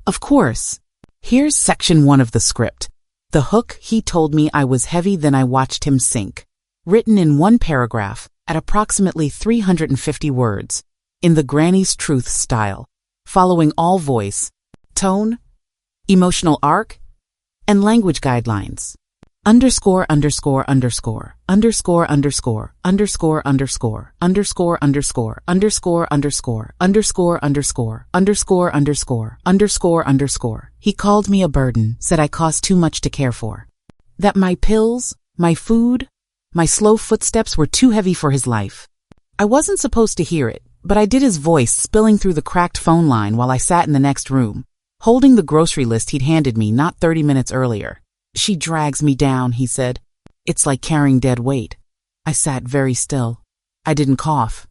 Of course. Here's section 1 of the script. The hook: he told me I was heavy, then I watched him sink. Written in one paragraph, at approximately 350 words, in the Granny's Truth style, following all voice, tone, emotional arc, and language guidelines. Underscore, underscore, underscore, underscore, underscore, underscore, underscore, underscore, underscore, underscore, underscore, underscore, underscore, underscore, underscore, underscore, underscore. He called me a burden, said I cost too much to care for. That my pills, my food, my slow footsteps were too heavy for his life. I wasn't supposed to hear it, but I did his voice spilling through the cracked phone line while I sat in the next room, holding the grocery list he'd handed me not 30 minutes earlier. She drags me down, he said. It's like carrying dead weight. I sat very still. I didn't cough,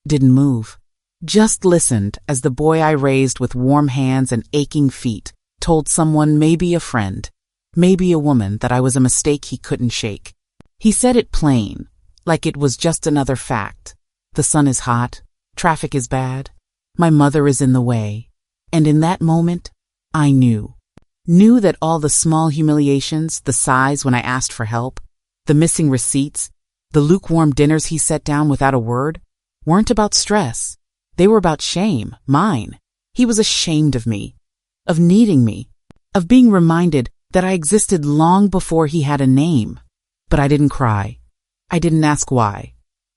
didn't move. Just listened as the boy I raised with warm hands and aching feet told someone, maybe a friend, maybe a woman, that I was a mistake he couldn't shake. He said it plain, like it was just another fact. The sun is hot, traffic is bad, my mother is in the way. And in that moment, I knew that all the small humiliations, the sighs when I asked for help, the missing receipts, the lukewarm dinners he set down without a word, weren't about stress. They were about shame, mine. He was ashamed of me, of needing me, of being reminded that I existed long before he had a name. But I didn't cry. I didn't ask why.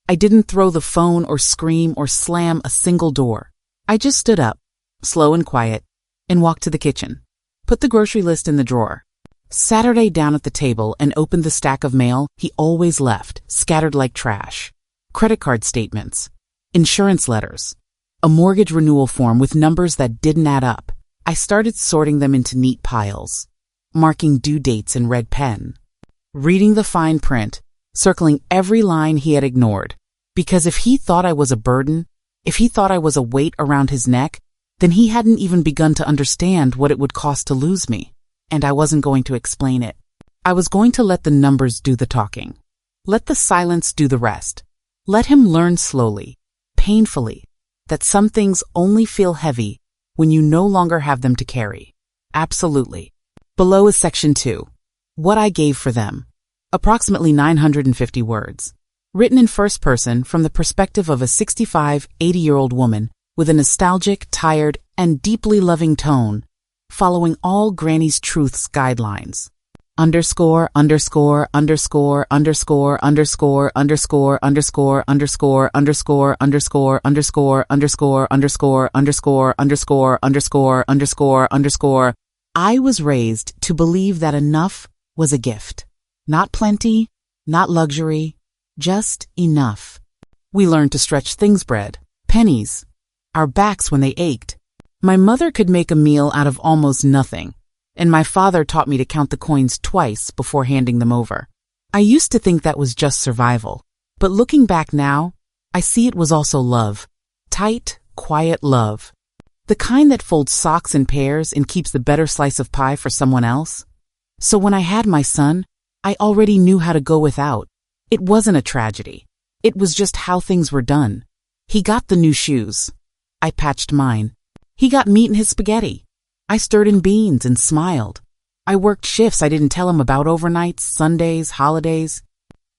I didn't throw the phone or scream or slam a single door. I just stood up, slow and quiet, and walked to the kitchen. Put the grocery list in the drawer. Saturday down at the table and opened the stack of mail he always left, scattered like trash. Credit card statements, insurance letters, a mortgage renewal form with numbers that didn't add up. I started sorting them into neat piles, marking due dates in red pen, reading the fine print, circling every line he had ignored. Because if he thought I was a burden, if he thought I was a weight around his neck, then he hadn't even begun to understand what it would cost to lose me. And I wasn't going to explain it. I was going to let the numbers do the talking. Let the silence do the rest. Let him learn slowly, painfully, that some things only feel heavy when you no longer have them to carry. Absolutely. Below is section 2. What I gave for them. Approximately 950 words. Written in first person from the perspective of a 65, 80-year-old woman with a nostalgic, tired, and deeply loving tone, following all Granny's Truth's guidelines. Underscore, underscore, underscore, underscore, underscore, underscore, underscore, underscore, underscore, underscore, underscore, underscore, underscore, underscore, underscore, underscore, underscore, underscore. I was raised to believe that enough was a gift. Not plenty, not luxury, just enough. We learned to stretch things bread, pennies, our backs when they ached. My mother could make a meal out of almost nothing, and my father taught me to count the coins twice before handing them over. I used to think that was just survival, but looking back now, I see it was also love. Tight, quiet love. The kind that folds socks in pairs and keeps the better slice of pie for someone else. So when I had my son, I already knew how to go without. It wasn't a tragedy. It was just how things were done. He got the new shoes. I patched mine. He got meat in his spaghetti. I stirred in beans and smiled. I worked shifts I didn't tell him about overnights, Sundays, holidays.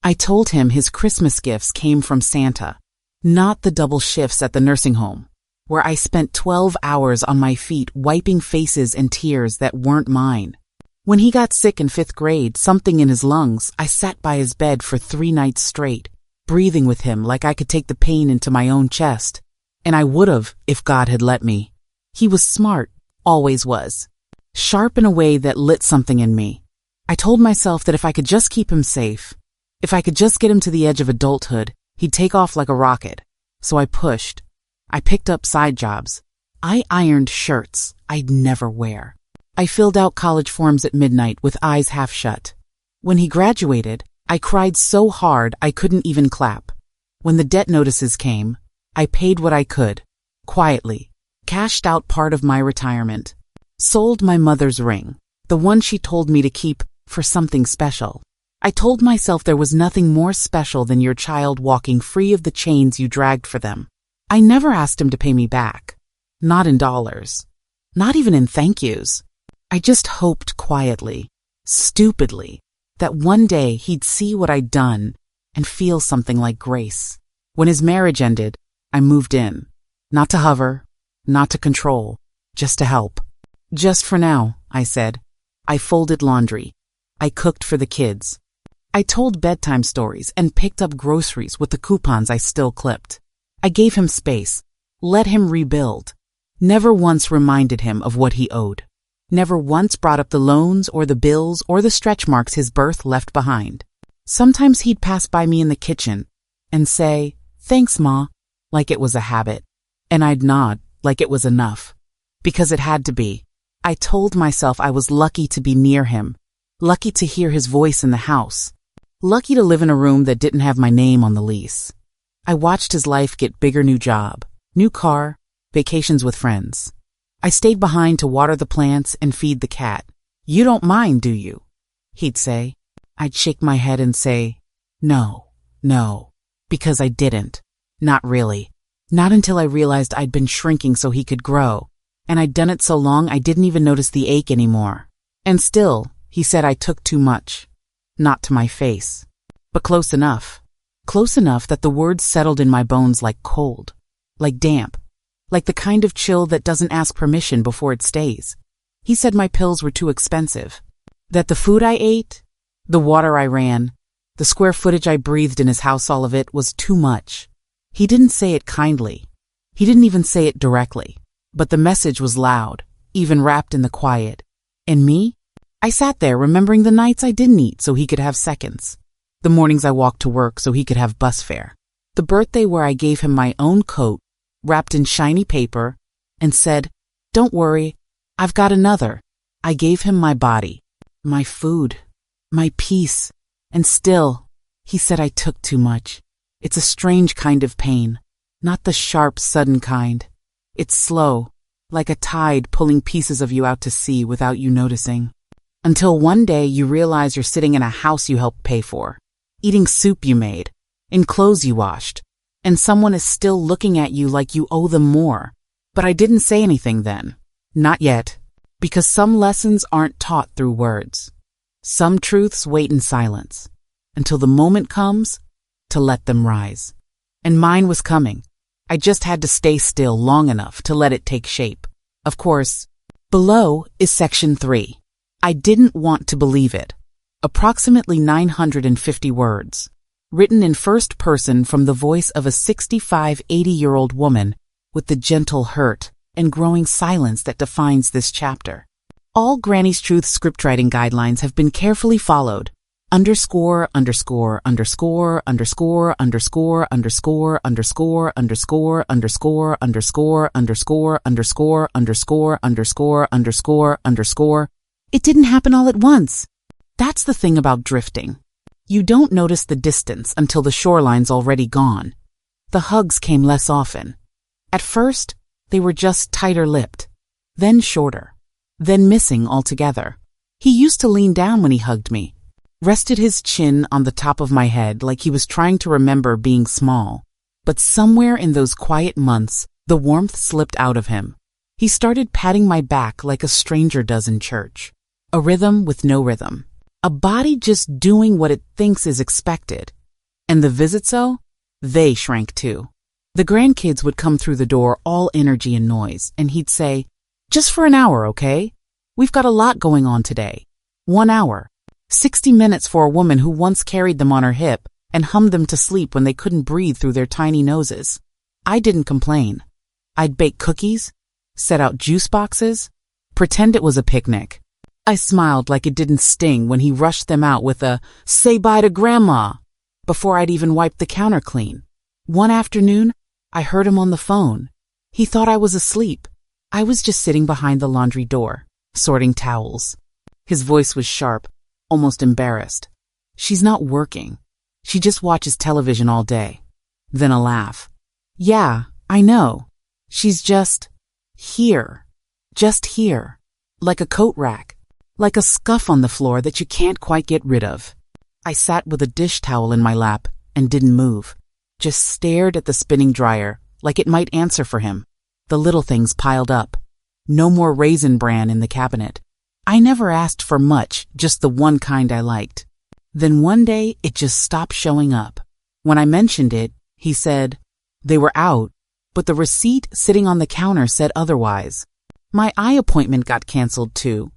I told him his Christmas gifts came from Santa, not the double shifts at the nursing home, where I spent 12 hours on my feet wiping faces and tears that weren't mine. When he got sick in 5th grade, something in his lungs, I sat by his bed for 3 nights straight, breathing with him like I could take the pain into my own chest. And I would have if God had let me. He was smart, always was. Sharp in a way that lit something in me. I told myself that if I could just keep him safe, if I could just get him to the edge of adulthood, he'd take off like a rocket. So I pushed. I picked up side jobs. I ironed shirts I'd never wear. I filled out college forms at midnight with eyes half shut. When he graduated, I cried so hard I couldn't even clap. When the debt notices came, I paid what I could, quietly, cashed out part of my retirement, sold my mother's ring, the one she told me to keep for something special. I told myself there was nothing more special than your child walking free of the chains you dragged for them. I never asked him to pay me back, not in dollars. Not even in thank yous. I just hoped quietly, stupidly, that one day he'd see what I'd done and feel something like grace. When his marriage ended, I moved in. Not to hover, not to control, just to help. Just for now, I said. I folded laundry. I cooked for the kids. I told bedtime stories and picked up groceries with the coupons I still clipped. I gave him space, let him rebuild. Never once reminded him of what he owed. Never once brought up the loans or the bills or the stretch marks his birth left behind. Sometimes he'd pass by me in the kitchen and say, "Thanks, Ma," like it was a habit. And I'd nod like it was enough. Because it had to be. I told myself I was lucky to be near him, lucky to hear his voice in the house, lucky to live in a room that didn't have my name on the lease. I watched his life get bigger, new job, new car, vacations with friends. I stayed behind to water the plants and feed the cat. "You don't mind, do you?" he'd say. I'd shake my head and say, no, because I didn't. Not really. Not until I realized I'd been shrinking so he could grow, and I'd done it so long I didn't even notice the ache anymore. And still, he said I took too much. Not to my face, but close enough. Close enough that the words settled in my bones like cold, like damp, like the kind of chill that doesn't ask permission before it stays. He said my pills were too expensive, that the food I ate, the water I ran, the square footage I breathed in his house, all of it was too much. He didn't say it kindly. He didn't even say it directly. But the message was loud, even wrapped in the quiet. And me? I sat there remembering the nights I didn't eat so he could have seconds. The mornings I walked to work so he could have bus fare. The birthday where I gave him my own coat, wrapped in shiny paper, and said, "Don't worry, I've got another." I gave him my body, my food, my peace. And still, he said I took too much. It's a strange kind of pain, not the sharp, sudden kind. It's slow, like a tide pulling pieces of you out to sea without you noticing. Until one day you realize you're sitting in a house you helped pay for, eating soup you made, in clothes you washed, and someone is still looking at you like you owe them more. But I didn't say anything then. Not yet. Because some lessons aren't taught through words. Some truths wait in silence, until the moment comes to let them rise. And mine was coming. I just had to stay still long enough to let it take shape. Of course, below is section 3. I didn't want to believe it. Approximately 950 words. Written in first person from the voice of a 65, 80-year-old woman with the gentle hurt and growing silence that defines this chapter. All Granny's Truth scriptwriting guidelines have been carefully followed. Underscore, underscore, underscore, underscore, underscore, underscore, underscore, underscore, underscore, underscore, underscore, underscore, underscore, underscore, underscore, underscore. It didn't happen all at once. That's the thing about drifting. You don't notice the distance until the shoreline's already gone. The hugs came less often. At first, they were just tighter-lipped, then shorter, then missing altogether. He used to lean down when he hugged me, rested his chin on the top of my head like he was trying to remember being small. But somewhere in those quiet months, the warmth slipped out of him. He started patting my back like a stranger does in church. A rhythm with no rhythm. A body just doing what it thinks is expected. And the visits, they shrank too. The grandkids would come through the door all energy and noise, and he'd say, "Just for an hour, okay? We've got a lot going on today." 1 hour. 60 minutes for a woman who once carried them on her hip and hummed them to sleep when they couldn't breathe through their tiny noses. I didn't complain. I'd bake cookies, set out juice boxes, pretend it was a picnic. I smiled like it didn't sting when he rushed them out with a "say bye to Grandma" before I'd even wiped the counter clean. One afternoon, I heard him on the phone. He thought I was asleep. I was just sitting behind the laundry door, sorting towels. His voice was sharp, almost embarrassed. "She's not working. She just watches television all day." Then a laugh. "Yeah, I know. She's just here. Just here. Like a coat rack. Like a scuff on the floor that you can't quite get rid of." I sat with a dish towel in my lap and didn't move. Just stared at the spinning dryer like it might answer for him. The little things piled up. No more Raisin Bran in the cabinet. I never asked for much, just the one kind I liked. Then one day, it just stopped showing up. When I mentioned it, he said, they were out, but the receipt sitting on the counter said otherwise. My eye appointment got canceled too.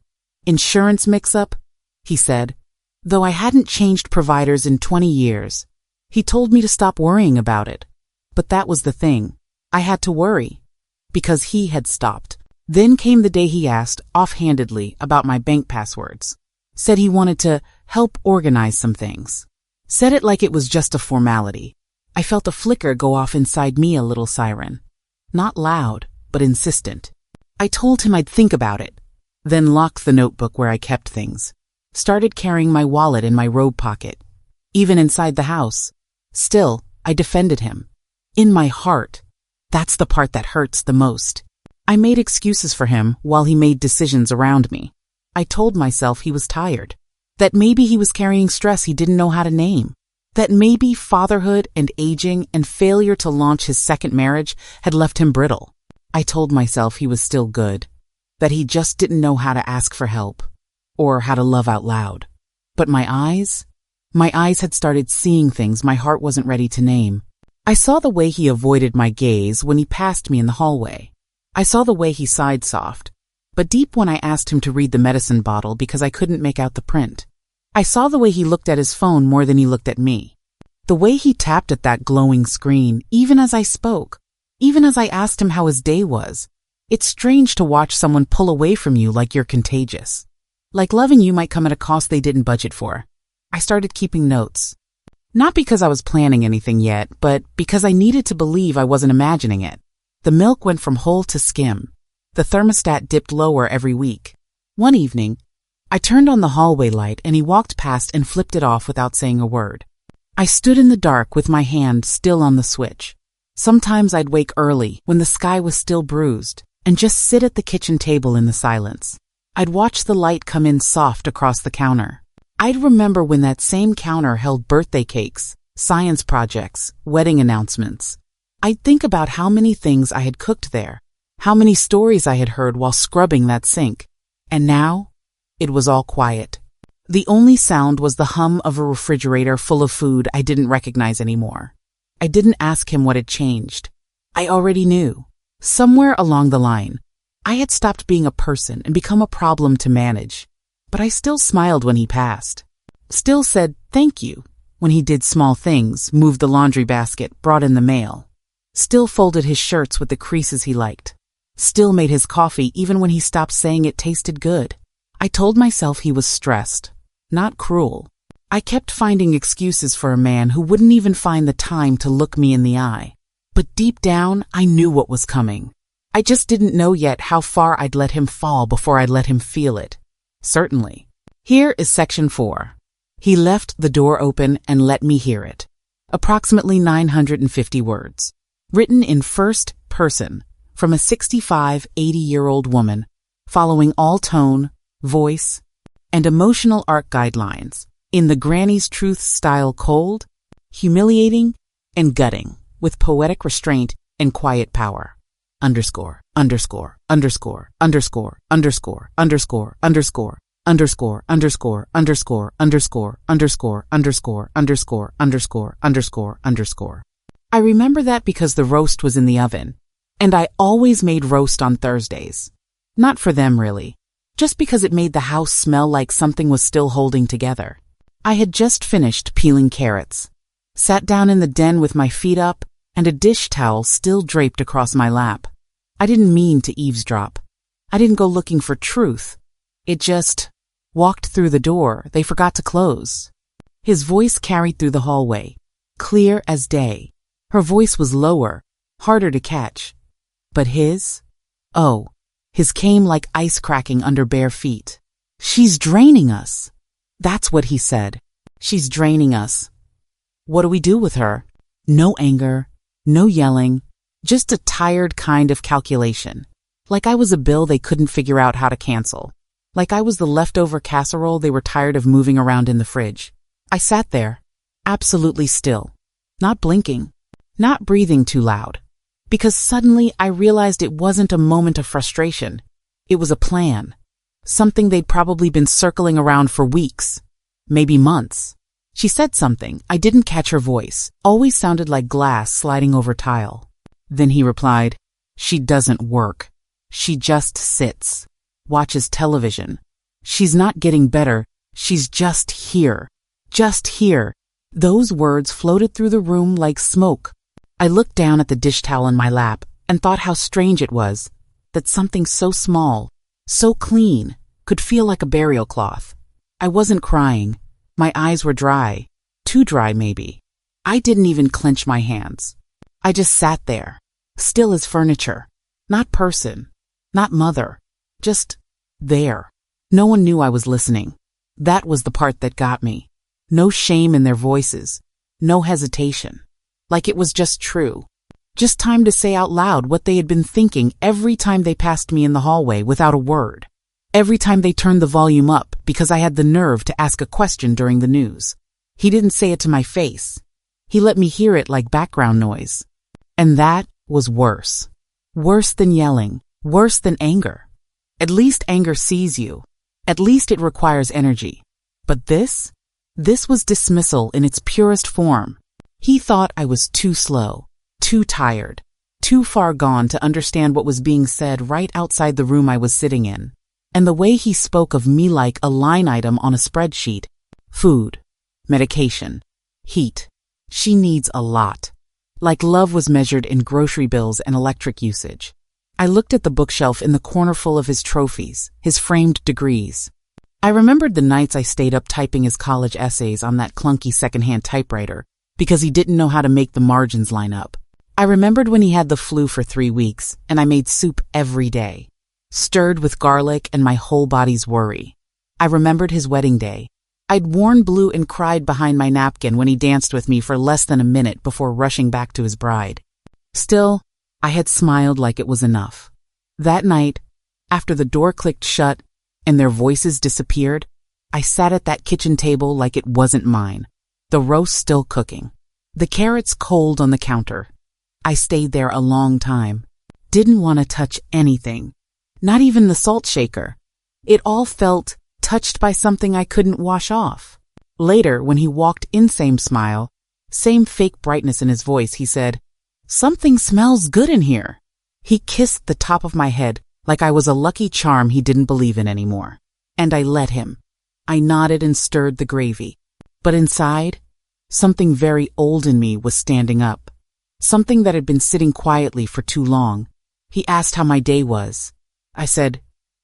Insurance mix-up, he said, though I hadn't changed providers in 20 years. He told me to stop worrying about it. But that was the thing. I had to worry. Because he had stopped. Then came the day he asked, offhandedly, about my bank passwords. Said he wanted to help organize some things. Said it like it was just a formality. I felt a flicker go off inside me, a little siren. Not loud, but insistent. I told him I'd think about it. Then locked the notebook where I kept things. Started carrying my wallet in my robe pocket. Even inside the house. Still, I defended him. In my heart. That's the part that hurts the most. I made excuses for him while he made decisions around me. I told myself he was tired. That maybe he was carrying stress he didn't know how to name. That maybe fatherhood and aging and failure to launch his second marriage had left him brittle. I told myself he was still good. That he just didn't know how to ask for help. Or how to love out loud. But my eyes had started seeing things my heart wasn't ready to name. I saw the way he avoided my gaze when he passed me in the hallway. I saw the way he sighed soft, but deep when I asked him to read the medicine bottle because I couldn't make out the print. I saw the way he looked at his phone more than he looked at me. The way he tapped at that glowing screen, even as I spoke, even as I asked him how his day was. It's strange to watch someone pull away from you like you're contagious. Like loving you might come at a cost they didn't budget for. I started keeping notes. Not because I was planning anything yet, but because I needed to believe I wasn't imagining it. The milk went from whole to skim. The thermostat dipped lower every week. One evening, I turned on the hallway light and he walked past and flipped it off without saying a word. I stood in the dark with my hand still on the switch. Sometimes I'd wake early when the sky was still bruised and just sit at the kitchen table in the silence. I'd watch the light come in soft across the counter. I'd remember when that same counter held birthday cakes, science projects, wedding announcements. I'd think about how many things I had cooked there, how many stories I had heard while scrubbing that sink. And now, it was all quiet. The only sound was the hum of a refrigerator full of food I didn't recognize anymore. I didn't ask him what had changed. I already knew. Somewhere along the line, I had stopped being a person and become a problem to manage. But I still smiled when he passed. Still said thank you when he did small things, moved the laundry basket, brought in the mail. Still folded his shirts with the creases he liked. Still made his coffee even when he stopped saying it tasted good. I told myself he was stressed, not cruel. I kept finding excuses for a man who wouldn't even find the time to look me in the eye. But deep down, I knew what was coming. I just didn't know yet how far I'd let him fall before I'd let him feel it. Certainly. Here is section 4. He left the door open and let me hear it. Approximately 950 words. Written in first person from a 65, 80-year-old woman, following all tone, voice, and emotional arc guidelines in the Granny's Truth style: cold, humiliating, and gutting, with poetic restraint and quiet power. Underscore, underscore, underscore, underscore, underscore, underscore, underscore, underscore, underscore, underscore, underscore, underscore, underscore, underscore, underscore, underscore, underscore. I remember that because the roast was in the oven, and I always made roast on Thursdays. Not for them, really. Just because it made the house smell like something was still holding together. I had just finished peeling carrots. Sat down in the den with my feet up and a dish towel still draped across my lap. I didn't mean to eavesdrop. I didn't go looking for truth. It just walked through the door they forgot to close. His voice carried through the hallway, clear as day. Her voice was lower, harder to catch. But his? Oh, his came like ice cracking under bare feet. She's draining us. That's what he said. She's draining us. What do we do with her? No anger, no yelling, just a tired kind of calculation. Like I was a bill they couldn't figure out how to cancel. Like I was the leftover casserole they were tired of moving around in the fridge. I sat there, absolutely still, not blinking, not breathing too loud. Because suddenly I realized it wasn't a moment of frustration. It was a plan. Something they'd probably been circling around for weeks, maybe months. She said something. I didn't catch her voice. Always sounded like glass sliding over tile. Then he replied, "She doesn't work. She just sits, watches television. She's not getting better. She's just here. Just here." Those words floated through the room like smoke. I looked down at the dish towel in my lap and thought how strange it was that something so small, so clean, could feel like a burial cloth. I wasn't crying. My eyes were dry. Too dry, maybe. I didn't even clench my hands. I just sat there, still as furniture. Not person, not mother, just there. No one knew I was listening. That was the part that got me. No shame in their voices, no hesitation. Like it was just true. Just time to say out loud what they had been thinking every time they passed me in the hallway without a word. Every time they turned the volume up because I had the nerve to ask a question during the news. He didn't say it to my face. He let me hear it like background noise. And that was worse. Worse than yelling. Worse than anger. At least anger sees you. At least it requires energy. But this was dismissal in its purest form. He thought I was too slow, too tired, too far gone to understand what was being said right outside the room I was sitting in. And the way he spoke of me like a line item on a spreadsheet. Food, medication, heat. She needs a lot. Like love was measured in grocery bills and electric usage. I looked at the bookshelf in the corner full of his trophies, his framed degrees. I remembered the nights I stayed up typing his college essays on that clunky secondhand typewriter because he didn't know how to make the margins line up. I remembered when he had the flu for 3 weeks and I made soup every day, stirred with garlic and my whole body's worry. I remembered his wedding day. I'd worn blue and cried behind my napkin when he danced with me for less than a minute before rushing back to his bride. Still, I had smiled like it was enough. That night, after the door clicked shut and their voices disappeared, I sat at that kitchen table like it wasn't mine, the roast still cooking, the carrots cold on the counter. I stayed there a long time, didn't want to touch anything, not even the salt shaker. It all felt touched by something I couldn't wash off. Later, when he walked in, same smile, same fake brightness in his voice, he said, "Something smells good in here." He kissed the top of my head like I was a lucky charm he didn't believe in anymore. And I let him. I nodded and stirred the gravy. But inside, something very old in me was standing up. Something that had been sitting quietly for too long. He asked how my day was. I said,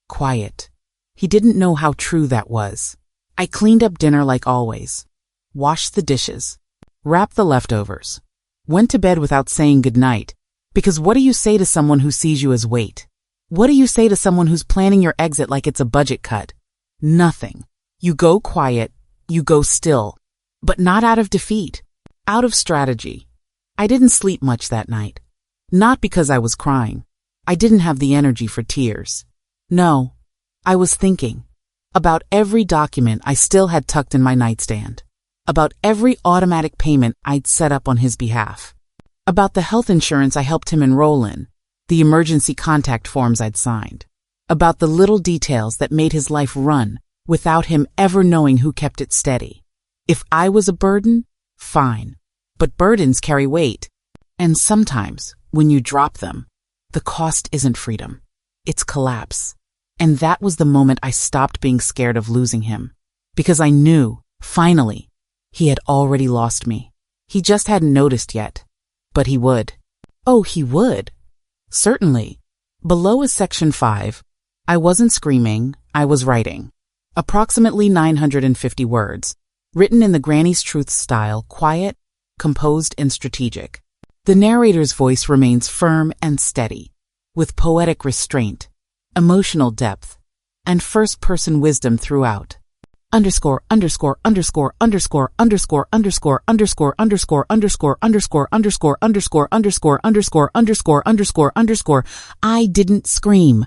"Quiet." He didn't know how true that was. I cleaned up dinner like always. Washed the dishes. Wrapped the leftovers. Went to bed without saying goodnight. Because what do you say to someone who sees you as weight? What do you say to someone who's planning your exit like it's a budget cut? Nothing. You go quiet. You go still. But not out of defeat. Out of strategy. I didn't sleep much that night. Not because I was crying. I didn't have the energy for tears. No. I was thinking. About every document I still had tucked in my nightstand. About every automatic payment I'd set up on his behalf. About the health insurance I helped him enroll in. The emergency contact forms I'd signed. About the little details that made his life run without him ever knowing who kept it steady. If I was a burden, fine. But burdens carry weight. And sometimes, when you drop them, the cost isn't freedom. It's collapse. And that was the moment I stopped being scared of losing him. Because I knew, finally, he had already lost me. He just hadn't noticed yet. But he would. Oh, he would. Certainly. Below is section 5. I wasn't screaming, I was writing. Approximately 950 words. Written in the Granny's Truth style, quiet, composed, and strategic. The narrator's voice remains firm and steady, with poetic restraint, emotional depth, and first-person wisdom throughout. Underscore, underscore, underscore, underscore, underscore, underscore, underscore, underscore, underscore, underscore, underscore, underscore, underscore, underscore, underscore, underscore, underscore. I didn't scream.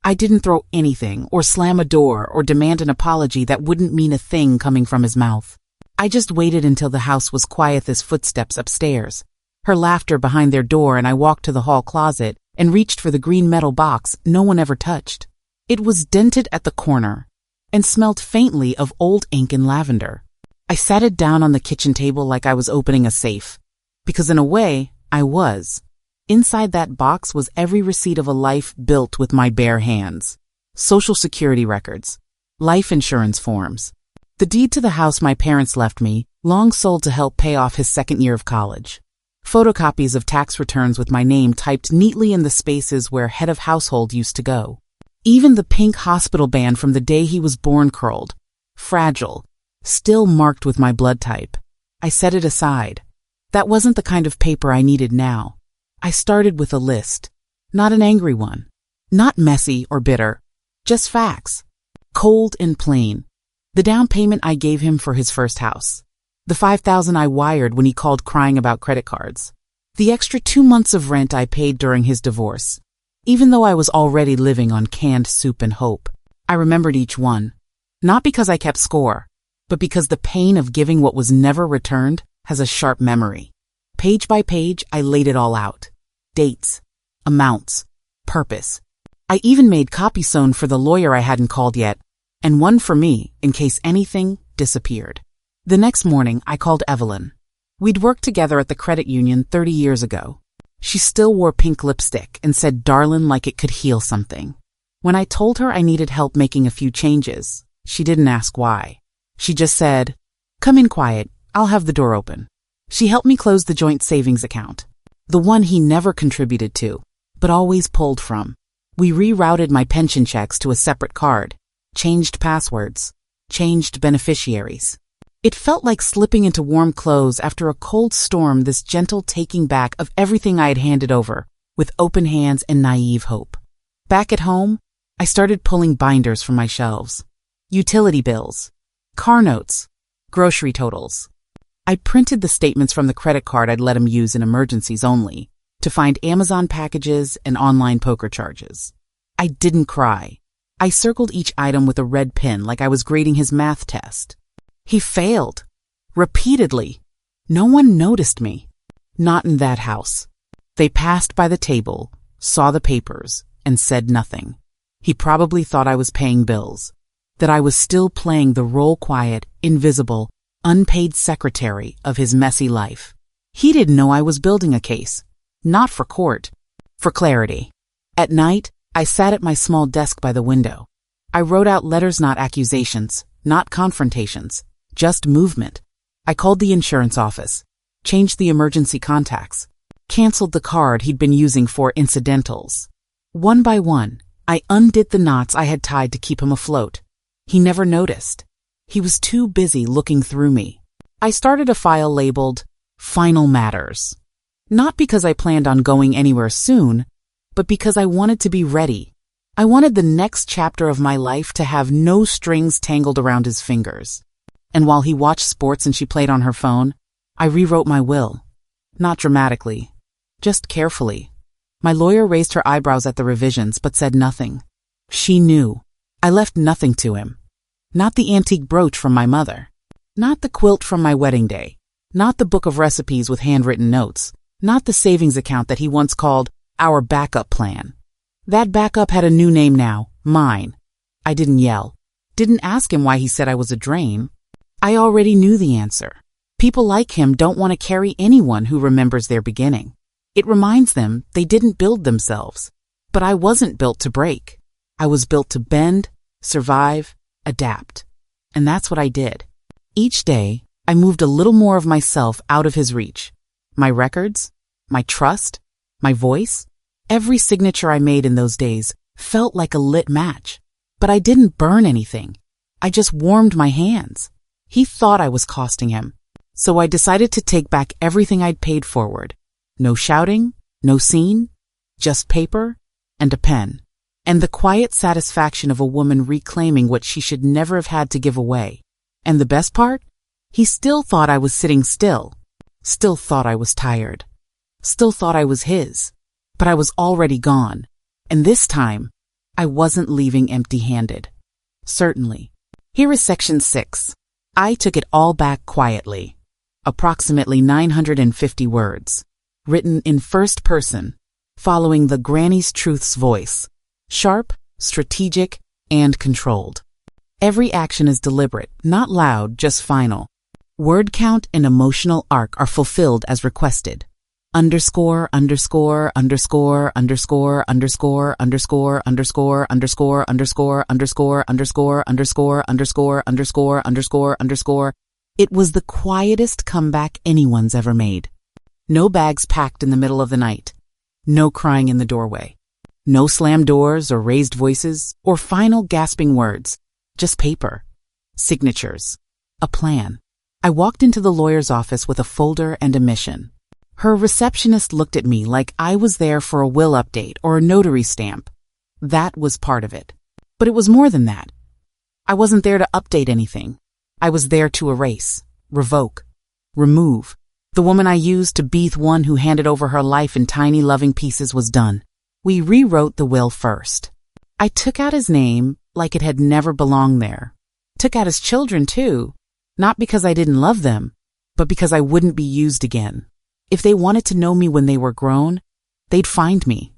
I didn't throw anything or slam a door or demand an apology that wouldn't mean a thing coming from his mouth. I just waited until the house was quiet as footsteps upstairs, her laughter behind their door, and I walked to the hall closet and reached for the green metal box no one ever touched. It was dented at the corner and smelled faintly of old ink and lavender. I sat it down on the kitchen table like I was opening a safe, because in a way, I was. Inside that box was every receipt of a life built with my bare hands. Social security records, life insurance forms, the deed to the house my parents left me, long sold to help pay off his second year of college. Photocopies of tax returns with my name typed neatly in the spaces where head of household used to go. Even the pink hospital band from the day he was born curled, fragile, still marked with my blood type. I set it aside. That wasn't the kind of paper I needed now. I started with a list, not an angry one, not messy or bitter, just facts, cold and plain. The down payment I gave him for his first house, the $5,000 I wired when he called crying about credit cards, the extra 2 months of rent I paid during his divorce. Even though I was already living on canned soup and hope, I remembered each one, not because I kept score, but because the pain of giving what was never returned has a sharp memory. Page by page, I laid it all out. Dates, amounts, purpose. I even made copies sewn for the lawyer I hadn't called yet, and one for me in case anything disappeared. The next morning, I called Evelyn. We'd worked together at the credit union 30 years ago. She still wore pink lipstick and said darlin' like it could heal something. When I told her I needed help making a few changes, she didn't ask why. She just said, "Come in quiet, I'll have the door open." She helped me close the joint savings account, the one he never contributed to, but always pulled from. We rerouted my pension checks to a separate card, changed passwords, changed beneficiaries. It felt like slipping into warm clothes after a cold storm, this gentle taking back of everything I had handed over, with open hands and naive hope. Back at home, I started pulling binders from my shelves. Utility bills, car notes, grocery totals. I printed the statements from the credit card I'd let him use in emergencies only, to find Amazon packages and online poker charges. I didn't cry. I circled each item with a red pen like I was grading his math test. He failed. Repeatedly. No one noticed me. Not in that house. They passed by the table, saw the papers, and said nothing. He probably thought I was paying bills, that I was still playing the role quiet, invisible, unpaid secretary of his messy life. He didn't know I was building a case. Not for court. For clarity. At night, I sat at my small desk by the window. I wrote out letters, not accusations, not confrontations, just movement. I called the insurance office, changed the emergency contacts, canceled the card he'd been using for incidentals. One by one, I undid the knots I had tied to keep him afloat. He never noticed. He was too busy looking through me. I started a file labeled Final Matters. Not because I planned on going anywhere soon, but because I wanted to be ready. I wanted the next chapter of my life to have no strings tangled around his fingers. And while he watched sports and she played on her phone, I rewrote my will. Not dramatically, just carefully. My lawyer raised her eyebrows at the revisions but said nothing. She knew. I left nothing to him. Not the antique brooch from my mother. Not the quilt from my wedding day. Not the book of recipes with handwritten notes. Not the savings account that he once called our backup plan. That backup had a new name now, mine. I didn't yell. Didn't ask him why he said I was a drain. I already knew the answer. People like him don't want to carry anyone who remembers their beginning. It reminds them they didn't build themselves. But I wasn't built to break. I was built to bend, survive, adapt. And that's what I did. Each day, I moved a little more of myself out of his reach. My records, my trust, my voice, every signature I made in those days felt like a lit match. But I didn't burn anything. I just warmed my hands. He thought I was costing him. So I decided to take back everything I'd paid forward. No shouting, no scene, just paper and a pen. And the quiet satisfaction of a woman reclaiming what she should never have had to give away. And the best part? He still thought I was sitting still. Still thought I was tired. Still thought I was his. But I was already gone. And this time, I wasn't leaving empty-handed. Certainly. Here is section 6. I took it all back quietly. Approximately 950 words. Written in first person, following the Granny's Truth's voice. Sharp, strategic, and controlled. Every action is deliberate, not loud, just final. Word count and emotional arc are fulfilled as requested. Underscore, underscore, underscore, underscore, underscore, underscore, underscore, underscore, underscore, underscore, underscore, underscore, underscore, underscore, underscore, underscore. It was the quietest comeback anyone's ever made. No bags packed in the middle of the night. No crying in the doorway. No slammed doors or raised voices or final gasping words. Just paper. Signatures. A plan. I walked into the lawyer's office with a folder and a mission. Her receptionist looked at me like I was there for a will update or a notary stamp. That was part of it. But it was more than that. I wasn't there to update anything. I was there to erase, revoke, remove. The woman I used to beat one who handed over her life in tiny loving pieces was done. We rewrote the will first. I took out his name like it had never belonged there. Took out his children too, not because I didn't love them, but because I wouldn't be used again. If they wanted to know me when they were grown, they'd find me.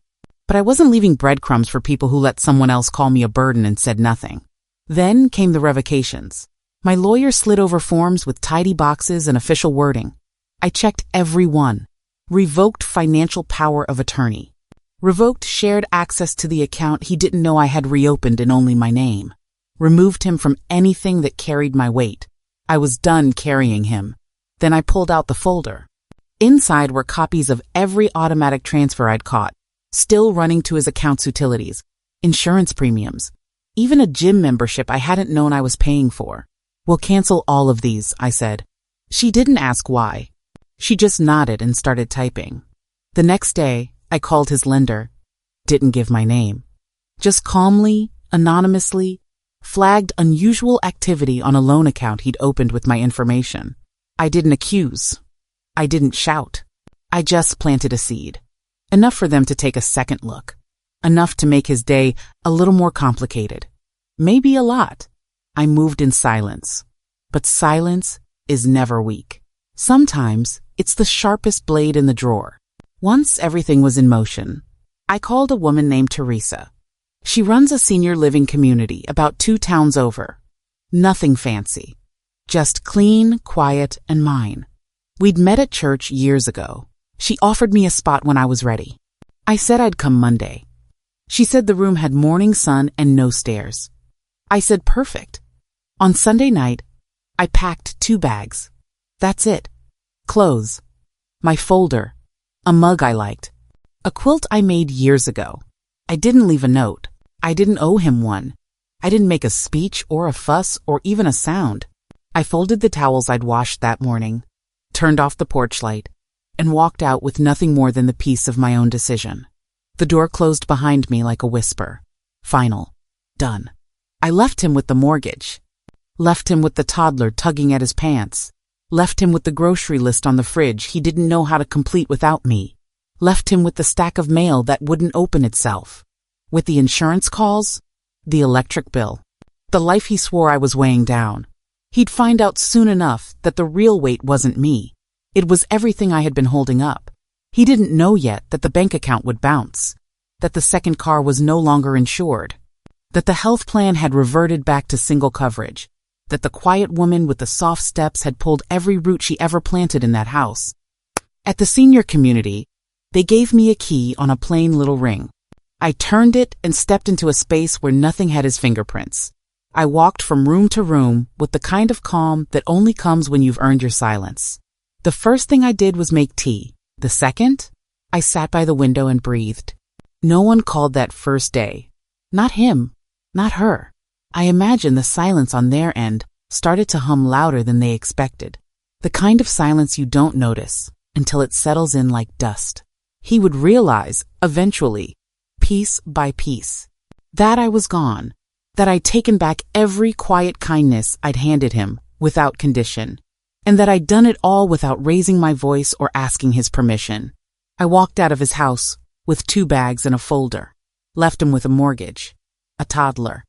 But I wasn't leaving breadcrumbs for people who let someone else call me a burden and said nothing. Then came the revocations. My lawyer slid over forms with tidy boxes and official wording. I checked every one. Revoked financial power of attorney. Revoked shared access to the account he didn't know I had reopened in only my name. Removed him from anything that carried my weight. I was done carrying him. Then I pulled out the folder. Inside were copies of every automatic transfer I'd caught, still running to his account's utilities, insurance premiums, even a gym membership I hadn't known I was paying for. We'll cancel all of these, I said. She didn't ask why. She just nodded and started typing. The next day, I called his lender. Didn't give my name. Just calmly, anonymously, flagged unusual activity on a loan account he'd opened with my information. I didn't accuse. I didn't shout. I just planted a seed. Enough for them to take a second look. Enough to make his day a little more complicated. Maybe a lot. I moved in silence. But silence is never weak. Sometimes it's the sharpest blade in the drawer. Once everything was in motion, I called a woman named Teresa. She runs a senior living community about 2 towns over. Nothing fancy. Just clean, quiet, and mine. We'd met at church years ago. She offered me a spot when I was ready. I said I'd come Monday. She said the room had morning sun and no stairs. I said perfect. On Sunday night, I packed 2 bags. That's it. Clothes. My folder. A mug I liked. A quilt I made years ago. I didn't leave a note. I didn't owe him one. I didn't make a speech or a fuss or even a sound. I folded the towels I'd washed that morning, turned off the porch light, and walked out with nothing more than the peace of my own decision. The door closed behind me like a whisper. Final. Done. I left him with the mortgage. Left him with the toddler tugging at his pants. Left him with the grocery list on the fridge he didn't know how to complete without me. Left him with the stack of mail that wouldn't open itself. With the insurance calls, the electric bill, the life he swore I was weighing down. He'd find out soon enough that the real weight wasn't me. It was everything I had been holding up. He didn't know yet that the bank account would bounce, that the second car was no longer insured, that the health plan had reverted back to single coverage, that the quiet woman with the soft steps had pulled every root she ever planted in that house. At the senior community, they gave me a key on a plain little ring. I turned it and stepped into a space where nothing had his fingerprints. I walked from room to room with the kind of calm that only comes when you've earned your silence. The first thing I did was make tea. The second, I sat by the window and breathed. No one called that first day. Not him. Not her. I imagine the silence on their end started to hum louder than they expected. The kind of silence you don't notice until it settles in like dust. He would realize, eventually, piece by piece, that I was gone, that I'd taken back every quiet kindness I'd handed him without condition, and that I'd done it all without raising my voice or asking his permission. I walked out of his house with 2 bags and a folder, left him with a mortgage, a toddler,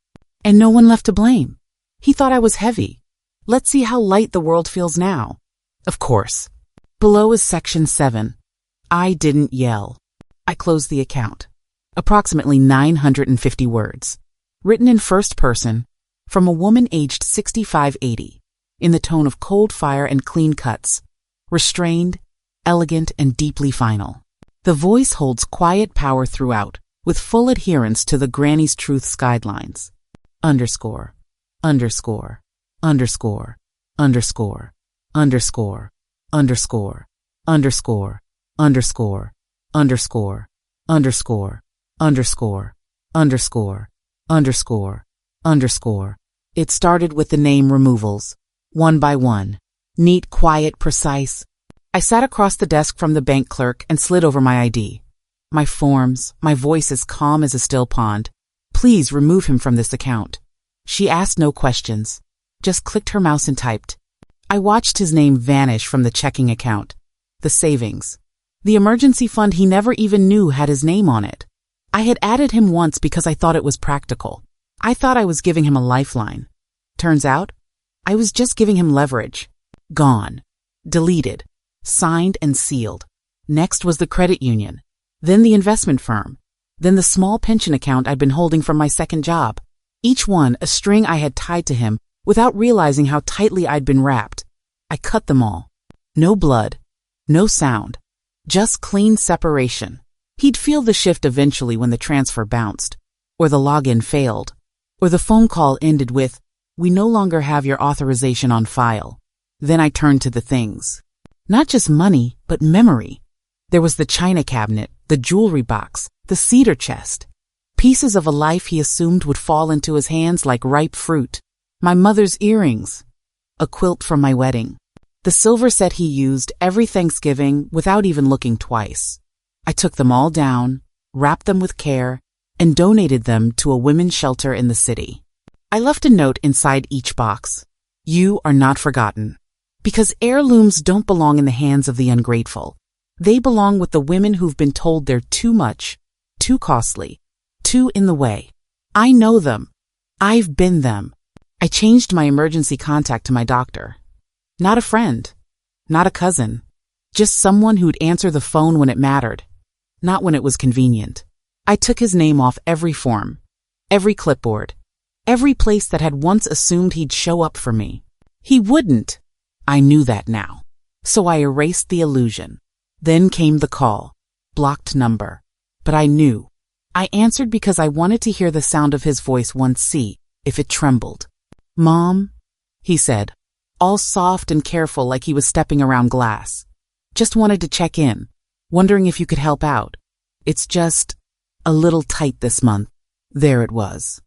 and no one left to blame. He thought I was heavy. Let's see how light the world feels now. Of course. Below is section 7. I didn't yell. I closed the account. approximately 950 words, written in first person, from a woman aged 65-80, in the tone of cold fire and clean cuts, restrained, elegant, and deeply final. The voice holds quiet power throughout, with full adherence to the Granny's Truths guidelines. Underscore, underscore, underscore, underscore, underscore, underscore, underscore, underscore, underscore, underscore, underscore, underscore, underscore, underscore. It started with the name removals, one by one. Neat, quiet, precise. I sat across the desk from the bank clerk and slid over my ID. My forms, my voice as calm as a still pond. Please remove him from this account. She asked no questions, just clicked her mouse and typed. I watched his name vanish from the checking account, the savings, the emergency fund he never even knew had his name on it. I had added him once because I thought it was practical. I thought I was giving him a lifeline. Turns out, I was just giving him leverage. Gone. Deleted. Signed and sealed. Next was the credit union, then the investment firm, then the small pension account I'd been holding from my second job. Each one a string I had tied to him without realizing how tightly I'd been wrapped. I cut them all. No blood, no sound, just clean separation. He'd feel the shift eventually when the transfer bounced, or the login failed, or the phone call ended with, "We no longer have your authorization on file." Then I turned to the things. Not just money, but memory. There was the china cabinet, the jewelry box, the cedar chest. Pieces of a life he assumed would fall into his hands like ripe fruit. My mother's earrings. A quilt from my wedding. The silver set he used every Thanksgiving without even looking twice. I took them all down, wrapped them with care, and donated them to a women's shelter in the city. I left a note inside each box. You are not forgotten. Because heirlooms don't belong in the hands of the ungrateful. They belong with the women who've been told they're too much, too costly, too in the way. I know them. I've been them. I changed my emergency contact to my doctor. Not a friend. Not a cousin. Just someone who'd answer the phone when it mattered. Not when it was convenient. I took his name off every form, every clipboard, every place that had once assumed he'd show up for me. He wouldn't. I knew that now. So I erased the illusion. Then came the call. Blocked number. But I knew. I answered because I wanted to hear the sound of his voice once, see if it trembled. "Mom," he said, all soft and careful like he was stepping around glass. "Just wanted to check in, wondering if you could help out. It's just a little tight this month." There it was.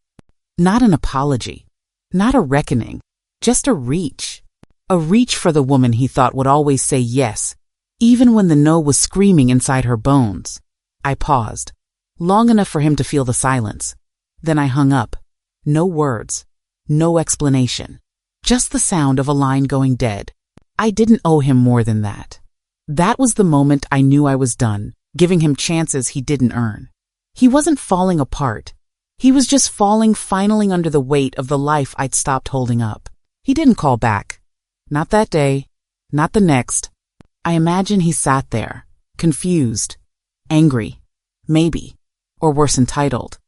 Not an apology. Not a reckoning. Just a reach. A reach for the woman he thought would always say yes, even when the no was screaming inside her bones. I paused, long enough for him to feel the silence. Then I hung up. No words, no explanation. Just the sound of a line going dead. I didn't owe him more than that. That was the moment I knew I was done, giving him chances he didn't earn. He wasn't falling apart. He was just falling finally under the weight of the life I'd stopped holding up. He didn't call back. Not that day, not the next. I imagine he sat there, confused, angry, maybe, or worse, entitled,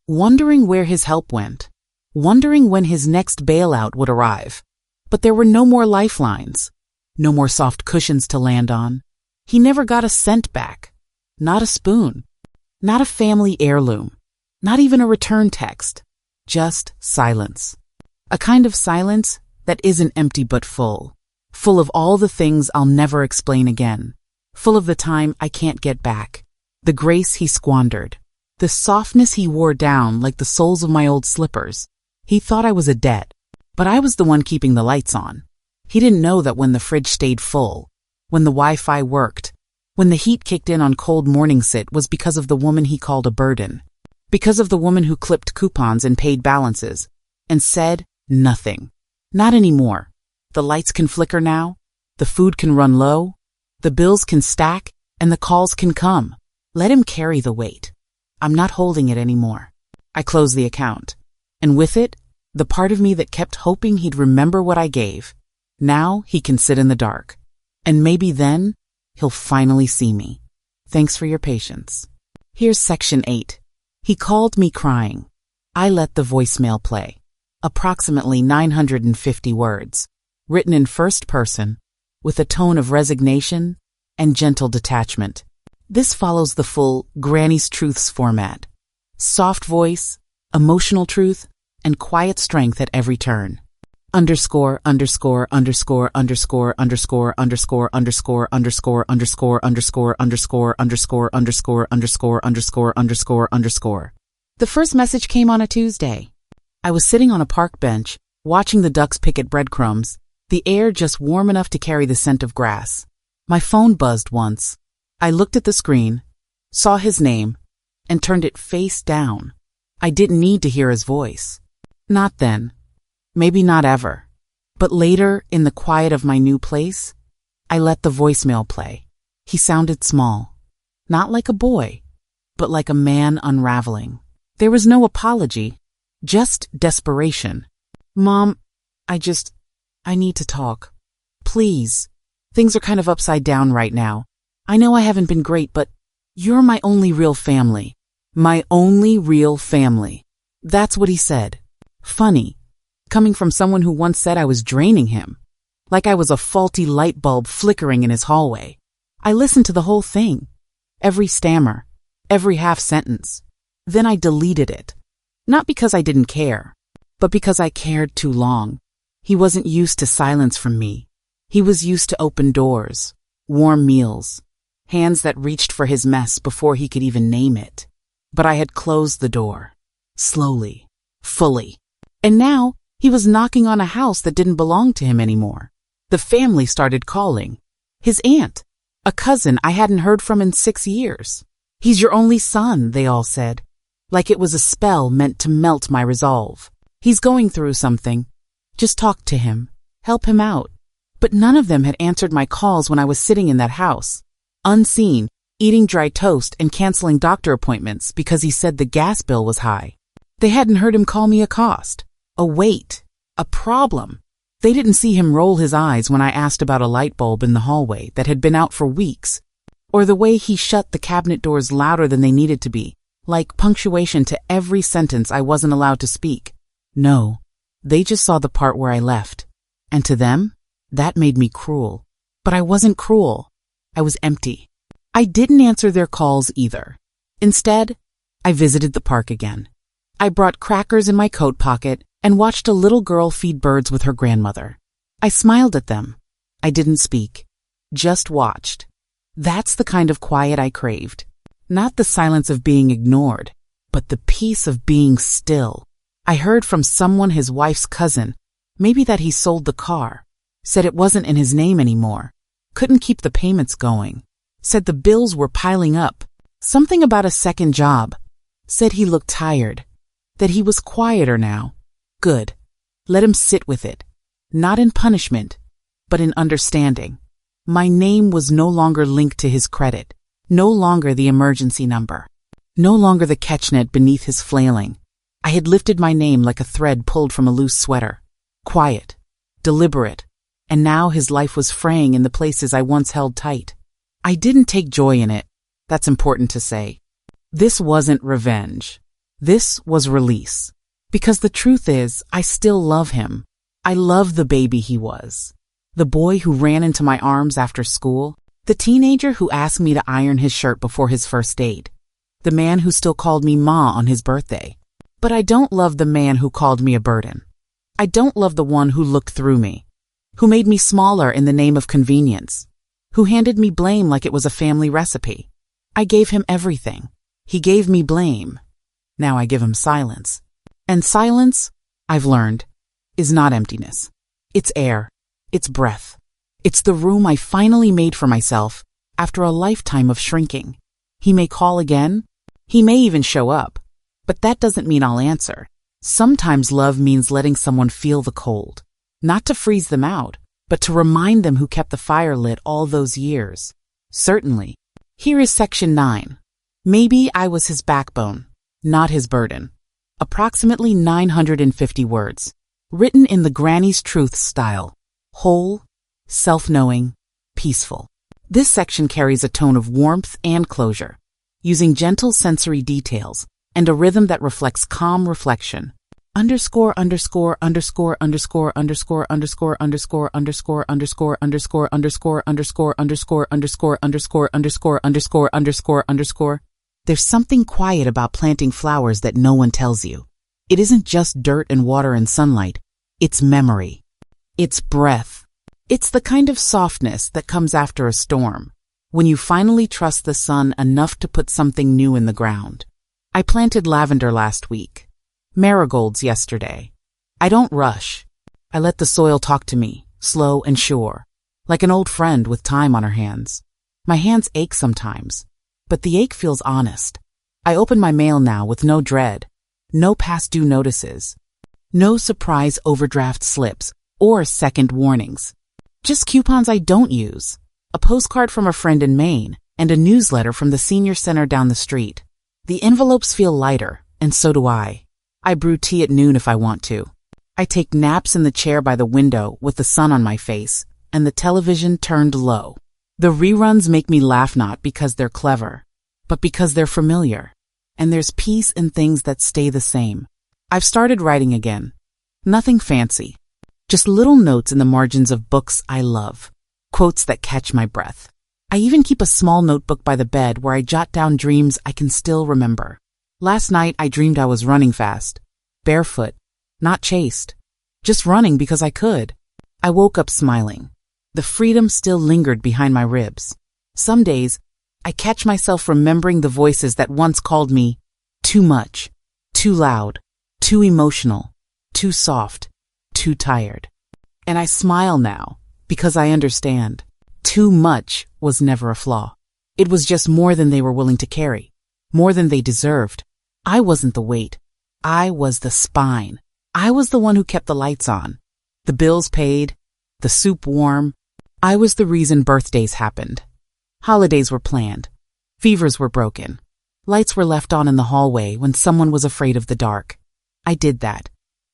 wondering where his help went, wondering when his next bailout would arrive. But there were no more lifelines, no more soft cushions to land on. He never got a cent back, not a spoon, not a family heirloom, not even a return text, just silence. A kind of silence that isn't empty but full. Full of all the things I'll never explain again. Full of the time I can't get back. The grace he squandered. The softness he wore down like the soles of my old slippers. He thought I was a debt, but I was the one keeping the lights on. He didn't know that when the fridge stayed full, when the Wi-Fi worked, when the heat kicked in on cold morning sit was because of the woman he called a burden. Because of the woman who clipped coupons and paid balances and said nothing. Not anymore. The lights can flicker now, the food can run low, the bills can stack, and the calls can come. Let him carry the weight. I'm not holding it anymore. I closed the account, and with it, the part of me that kept hoping he'd remember what I gave. Now he can sit in the dark, and maybe then he'll finally see me. Thanks for your patience. Here's Section 8. He called me crying. I let the voicemail play. Approximately 950 words, written in first person, with a tone of resignation and gentle detachment. This follows the full Granny's Truths format. Soft voice, emotional truth, and quiet strength at every turn. Underscore, underscore, underscore, underscore, underscore, underscore, underscore, underscore, underscore, underscore, underscore, underscore, underscore, underscore, underscore, underscore, underscore. The first message came on a Tuesday. I was sitting on a park bench, watching the ducks pick at breadcrumbs, the air just warm enough to carry the scent of grass. My phone buzzed once. I looked at the screen, saw his name, and turned it face down. I didn't need to hear his voice. Not then. Maybe not ever. But later, in the quiet of my new place, I let the voicemail play. He sounded small. Not like a boy, but like a man unraveling. There was no apology, just desperation. Mom, I need to talk. Please. Things are kind of upside down right now. I know I haven't been great, but you're my only real family. My only real family. That's what he said. Funny. Coming from someone who once said I was draining him. Like I was a faulty light bulb flickering in his hallway. I listened to the whole thing. Every stammer. Every half sentence. Then I deleted it. Not because I didn't care, but because I cared too long. He wasn't used to silence from me. He was used to open doors, warm meals, hands that reached for his mess before he could even name it. But I had closed the door. Slowly. Fully. And now, he was knocking on a house that didn't belong to him anymore. The family started calling. His aunt, a cousin I hadn't heard from in 6 years. He's your only son, they all said. Like it was a spell meant to melt my resolve. He's going through something. Just talk to him. Help him out. But none of them had answered my calls when I was sitting in that house. Unseen, eating dry toast and canceling doctor appointments because he said the gas bill was high. They hadn't heard him call me a cost. A weight. A problem. They didn't see him roll his eyes when I asked about a light bulb in the hallway that had been out for weeks, or the way he shut the cabinet doors louder than they needed to be, like punctuation to every sentence I wasn't allowed to speak. No, they just saw the part where I left. And to them, that made me cruel. But I wasn't cruel. I was empty. I didn't answer their calls either. Instead, I visited the park again. I brought crackers in my coat pocket and watched a little girl feed birds with her grandmother. I smiled at them. I didn't speak. Just watched. That's the kind of quiet I craved. Not the silence of being ignored, but the peace of being still. I heard from someone, his wife's cousin, maybe that he sold the car, said it wasn't in his name anymore, couldn't keep the payments going, said the bills were piling up, something about a second job, said he looked tired, that he was quieter now. Good. Let him sit with it. Not in punishment, but in understanding. My name was no longer linked to his credit, no longer the emergency number, no longer the catchnet beneath his flailing. I had lifted my name like a thread pulled from a loose sweater. Quiet, deliberate, and now his life was fraying in the places I once held tight. I didn't take joy in it. That's important to say. This wasn't revenge. This was release. Because the truth is, I still love him. I love the baby he was. The boy who ran into my arms after school. The teenager who asked me to iron his shirt before his first date. The man who still called me Ma on his birthday. But I don't love the man who called me a burden. I don't love the one who looked through me. Who made me smaller in the name of convenience. Who handed me blame like it was a family recipe. I gave him everything. He gave me blame. Now I give him silence. And silence, I've learned, is not emptiness. It's air. It's breath. It's the room I finally made for myself after a lifetime of shrinking. He may call again. He may even show up. But that doesn't mean I'll answer. Sometimes love means letting someone feel the cold. Not to freeze them out, but to remind them who kept the fire lit all those years. Certainly. Here is section 9. Maybe I was his backbone, not his burden. Approximately 950 words. Written in the Granny's Truth style. Whole, self-knowing, peaceful. This section carries a tone of warmth and closure, using gentle sensory details and a rhythm that reflects calm reflection. Underscore, underscore, underscore, underscore, underscore, underscore, underscore, underscore, underscore, underscore, underscore, underscore, underscore, underscore, underscore, underscore, underscore, underscore, underscore. There's something quiet about planting flowers that no one tells you. It isn't just dirt and water and sunlight. It's memory. It's breath. It's the kind of softness that comes after a storm, when you finally trust the sun enough to put something new in the ground. I planted lavender last week. Marigolds yesterday. I don't rush. I let the soil talk to me, slow and sure, like an old friend with time on her hands. My hands ache sometimes, but the ache feels honest. I open my mail now with no dread, no past due notices, no surprise overdraft slips or second warnings. Just coupons I don't use, a postcard from a friend in Maine, and a newsletter from the senior center down the street. The envelopes feel lighter, and so do I. I brew tea at noon if I want to. I take naps in the chair by the window with the sun on my face and the television turned low. The reruns make me laugh not because they're clever, but because they're familiar. And there's peace in things that stay the same. I've started writing again. Nothing fancy. Just little notes in the margins of books I love. Quotes that catch my breath. I even keep a small notebook by the bed where I jot down dreams I can still remember. Last night I dreamed I was running fast, barefoot, not chased, just running because I could. I woke up smiling. The freedom still lingered behind my ribs. Some days, I catch myself remembering the voices that once called me too much, too loud, too emotional, too soft, too tired. And I smile now because I understand. Too much was never a flaw. It was just more than they were willing to carry, more than they deserved. I wasn't the weight. I was the spine. I was the one who kept the lights on, the bills paid, the soup warm. I was the reason birthdays happened. Holidays were planned. Fevers were broken. Lights were left on in the hallway when someone was afraid of the dark. I did that.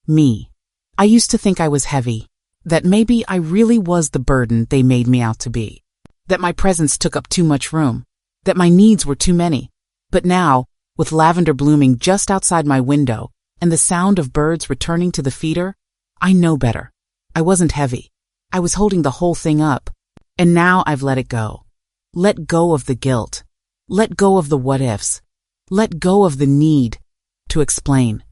Me. I used to think I was heavy, that maybe I really was the burden they made me out to be, that my presence took up too much room, that my needs were too many. But now, with lavender blooming just outside my window and the sound of birds returning to the feeder, I know better. I wasn't heavy. I was holding the whole thing up. And now I've let it go. Let go of the guilt. Let go of the what-ifs. Let go of the need to explain.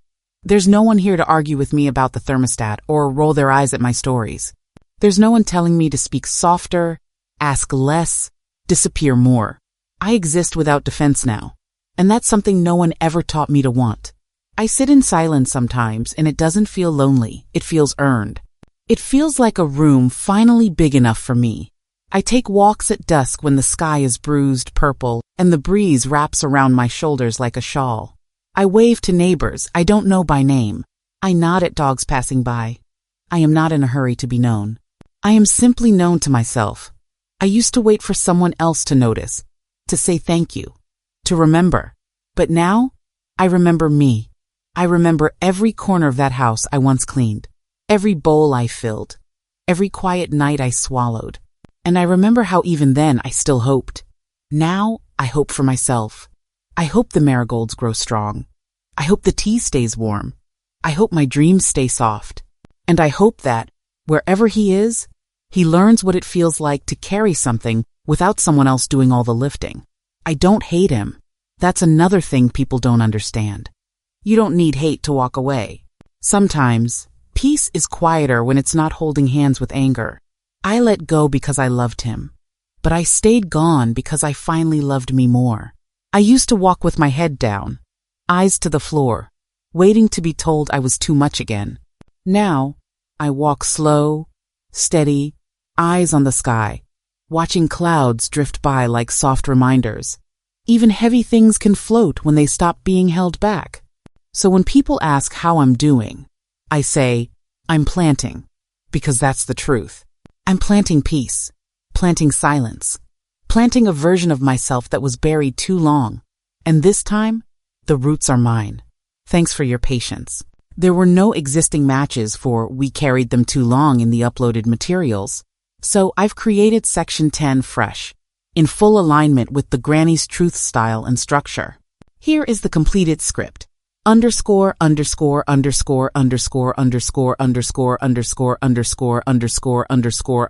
There's no one here to argue with me about the thermostat or roll their eyes at my stories. There's no one telling me to speak softer, ask less, disappear more. I exist without defense now. And that's something no one ever taught me to want. I sit in silence sometimes and it doesn't feel lonely. It feels earned. It feels like a room finally big enough for me. I take walks at dusk when the sky is bruised purple and the breeze wraps around my shoulders like a shawl. I wave to neighbors I don't know by name. I nod at dogs passing by. I am not in a hurry to be known. I am simply known to myself. I used to wait for someone else to notice, to say thank you, to remember. But now, I remember me. I remember every corner of that house I once cleaned, every bowl I filled, every quiet night I swallowed. And I remember how even then I still hoped. Now, I hope for myself. I hope the marigolds grow strong. I hope the tea stays warm. I hope my dreams stay soft. And I hope that, wherever he is, he learns what it feels like to carry something without someone else doing all the lifting. I don't hate him. That's another thing people don't understand. You don't need hate to walk away. Sometimes, peace is quieter when it's not holding hands with anger. I let go because I loved him. But I stayed gone because I finally loved me more. I used to walk with my head down, eyes to the floor, waiting to be told I was too much again. Now, I walk slow, steady, eyes on the sky, watching clouds drift by like soft reminders. Even heavy things can float when they stop being held back. So when people ask how I'm doing, I say, I'm planting, because that's the truth. I'm planting peace, planting silence, planting a version of myself that was buried too long. And this time, the roots are mine. Thanks for your patience. There were no existing matches for We Carried Them Too Long in the uploaded materials, so I've created Section 10 fresh, in full alignment with the Granny's Truth style and structure. Here is the completed script. Underscore, underscore, underscore, underscore, underscore, underscore, underscore, underscore, underscore, underscore, underscore,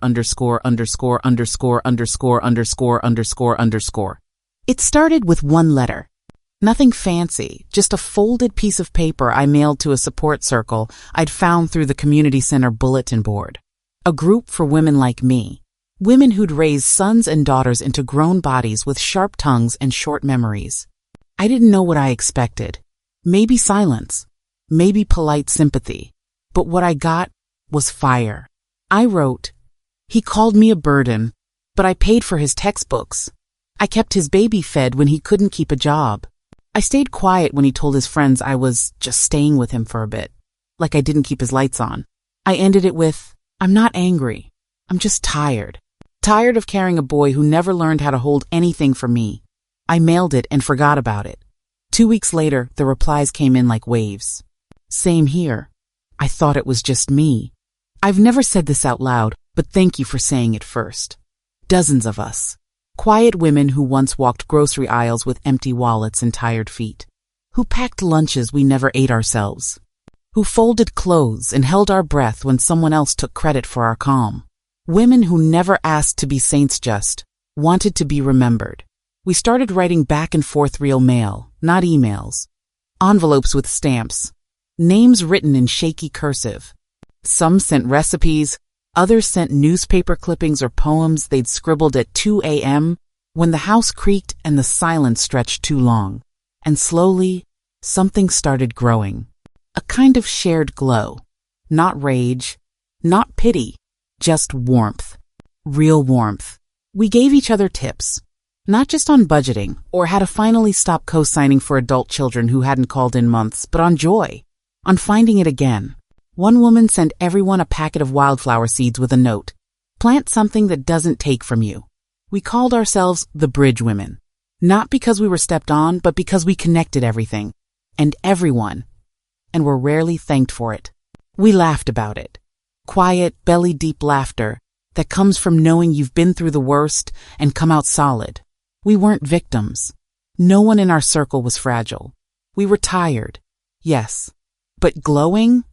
underscore, underscore, underscore, underscore, underscore, underscore. It started with one letter. Nothing fancy, just a folded piece of paper I mailed to a support circle I'd found through the community center bulletin board. A group for women like me. Women who'd raised sons and daughters into grown bodies with sharp tongues and short memories. I didn't know what I expected. Maybe silence, maybe polite sympathy, but what I got was fire. I wrote, "He called me a burden, but I paid for his textbooks. I kept his baby fed when he couldn't keep a job. I stayed quiet when he told his friends I was just staying with him for a bit, like I didn't keep his lights on." I ended it with, "I'm not angry. I'm just tired. Tired of carrying a boy who never learned how to hold anything for me." I mailed it and forgot about it. 2 weeks later, the replies came in like waves. "Same here. I thought it was just me." I've never said this out loud, but thank you for saying it first. Dozens of us. Quiet women who once walked grocery aisles with empty wallets and tired feet. Who packed lunches we never ate ourselves. Who folded clothes and held our breath when someone else took credit for our calm. Women who never asked to be saints, just wanted to be remembered. We started writing back and forth real mail, not emails. Envelopes with stamps. Names written in shaky cursive. Some sent recipes, others sent newspaper clippings or poems they'd scribbled at 2 a.m. when the house creaked and the silence stretched too long. And slowly, something started growing. A kind of shared glow. Not rage, not pity, just warmth. Real warmth. We gave each other tips. Not just on budgeting, or how to finally stop co-signing for adult children who hadn't called in months, but on joy, on finding it again. One woman sent everyone a packet of wildflower seeds with a note. "Plant something that doesn't take from you." We called ourselves the Bridge Women. Not because we were stepped on, but because we connected everything. And everyone. And were rarely thanked for it. We laughed about it. Quiet, belly-deep laughter that comes from knowing you've been through the worst and come out solid. We weren't victims. No one in our circle was fragile. We were tired, yes, but glowing?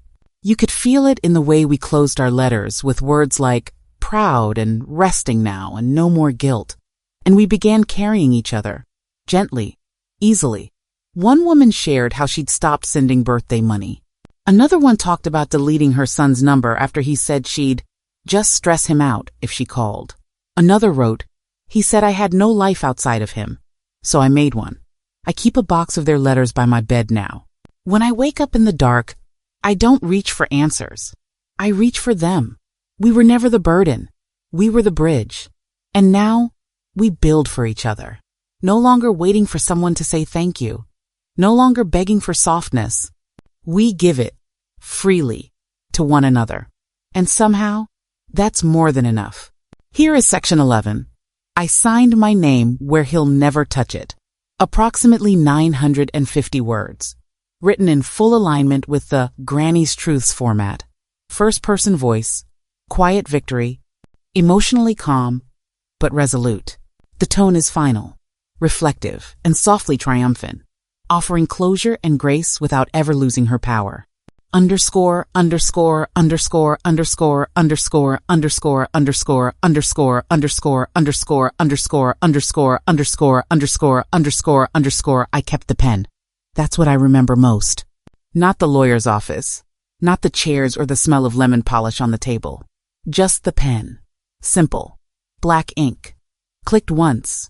You could feel it in the way we closed our letters with words like proud and resting now and no more guilt. And we began carrying each other, gently, easily. One woman shared how she'd stopped sending birthday money. Another one talked about deleting her son's number after he said she'd just stress him out if she called. Another wrote, "He said I had no life outside of him, so I made one. I keep a box of their letters by my bed now. When I wake up in the dark, I don't reach for answers. I reach for them. We were never the burden. We were the bridge. And now, we build for each other. No longer waiting for someone to say thank you. No longer begging for softness. We give it, freely, to one another. And somehow, that's more than enough." Here is section 11. I signed my name where he'll never touch it. Approximately 950 words. Written in full alignment with the Granny's Truths format. First-person voice, quiet victory, emotionally calm, but resolute. The tone is final, reflective, and softly triumphant, offering closure and grace without ever losing her power. Underscore, underscore, underscore, underscore, underscore, underscore, underscore, underscore, underscore, underscore, underscore, underscore, underscore, underscore, underscore, underscore. I kept the pen. That's what I remember most. Not the lawyer's office, not the chairs or the smell of lemon polish on the table. Just the pen. Simple. Black ink. Clicked once.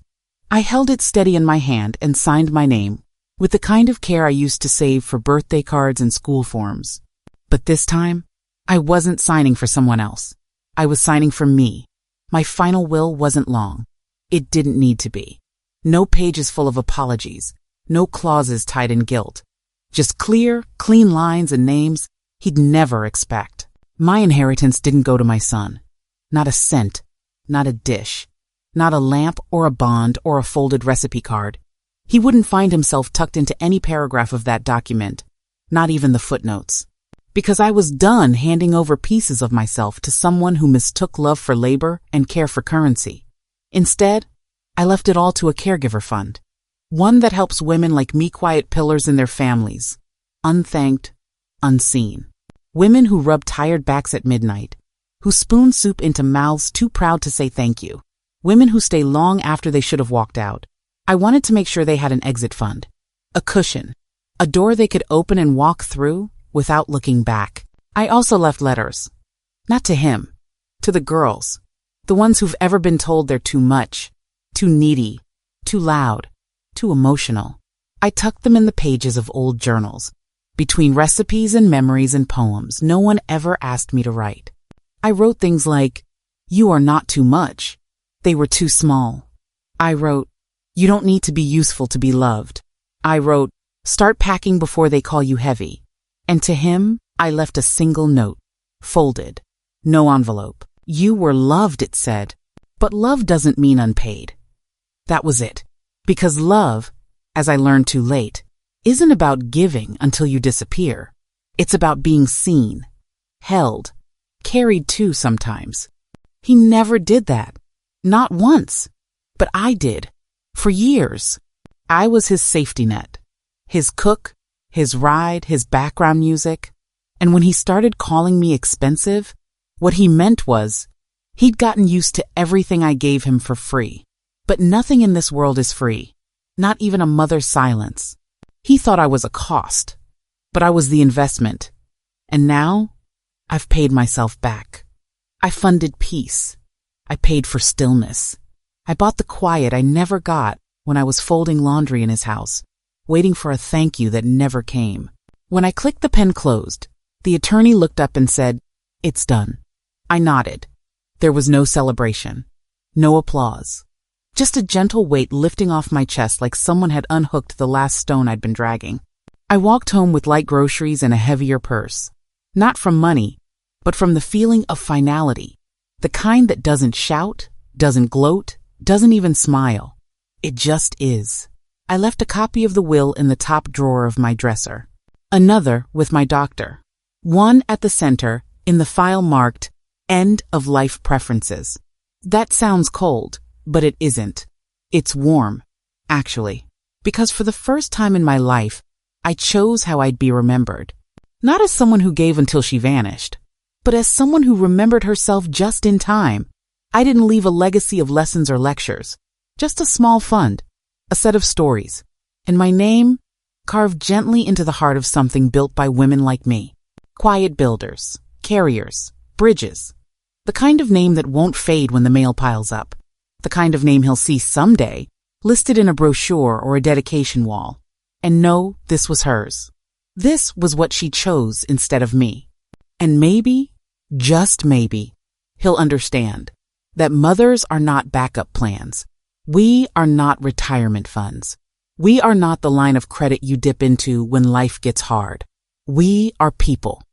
I held it steady in my hand and signed my name, with the kind of care I used to save for birthday cards and school forms. But this time, I wasn't signing for someone else. I was signing for me. My final will wasn't long. It didn't need to be. No pages full of apologies. No clauses tied in guilt. Just clear, clean lines and names he'd never expect. My inheritance didn't go to my son. Not a cent. Not a dish. Not a lamp or a bond or a folded recipe card. He wouldn't find himself tucked into any paragraph of that document, not even the footnotes. Because I was done handing over pieces of myself to someone who mistook love for labor and care for currency. Instead, I left it all to a caregiver fund. One that helps women like me quiet pillars in their families. Unthanked, unseen. Women who rub tired backs at midnight. Who spoon soup into mouths too proud to say thank you. Women who stay long after they should have walked out. I wanted to make sure they had an exit fund. A cushion. A door they could open and walk through without looking back. I also left letters. Not to him. To the girls. The ones who've ever been told they're too much. Too needy. Too loud. Too emotional. I tucked them in the pages of old journals. Between recipes and memories and poems no one ever asked me to write. I wrote things like, "You are not too much. They were too small." I wrote, "You don't need to be useful to be loved." I wrote, "Start packing before they call you heavy." And to him, I left a single note, folded, no envelope. "You were loved," it said. But love doesn't mean unpaid. That was it. Because love, as I learned too late, isn't about giving until you disappear. It's about being seen, held, carried too sometimes. He never did that. Not once. But I did. For years. I was his safety net. His cook, his ride, his background music. And when he started calling me expensive, what he meant was, he'd gotten used to everything I gave him for free. But nothing in this world is free. Not even a mother's silence. He thought I was a cost. But I was the investment. And now, I've paid myself back. I funded peace. I paid for stillness. I bought the quiet I never got when I was folding laundry in his house, waiting for a thank you that never came. When I clicked the pen closed, the attorney looked up and said, "It's done." I nodded. There was no celebration, no applause, just a gentle weight lifting off my chest like someone had unhooked the last stone I'd been dragging. I walked home with light groceries and a heavier purse, not from money, but from the feeling of finality, the kind that doesn't shout, doesn't gloat, doesn't even smile. It just is. I left a copy of the will in the top drawer of my dresser, another with my doctor, one at the center in the file marked End of Life Preferences. That sounds cold, but it isn't. It's warm, actually, because for the first time in my life, I chose how I'd be remembered. Not as someone who gave until she vanished, but as someone who remembered herself just in time. I didn't leave a legacy of lessons or lectures, just a small fund, a set of stories, and my name carved gently into the heart of something built by women like me. Quiet builders, carriers, bridges. The kind of name that won't fade when the mail piles up. The kind of name he'll see someday, listed in a brochure or a dedication wall. And no, this was hers. This was what she chose instead of me. And maybe, just maybe, he'll understand that mothers are not backup plans. We are not retirement funds. We are not the line of credit you dip into when life gets hard. We are people.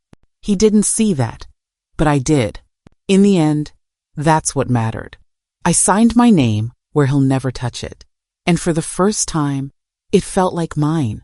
He didn't see that, but I did. In the end, that's what mattered. I signed my name where he'll never touch it. And for the first time, it felt like mine.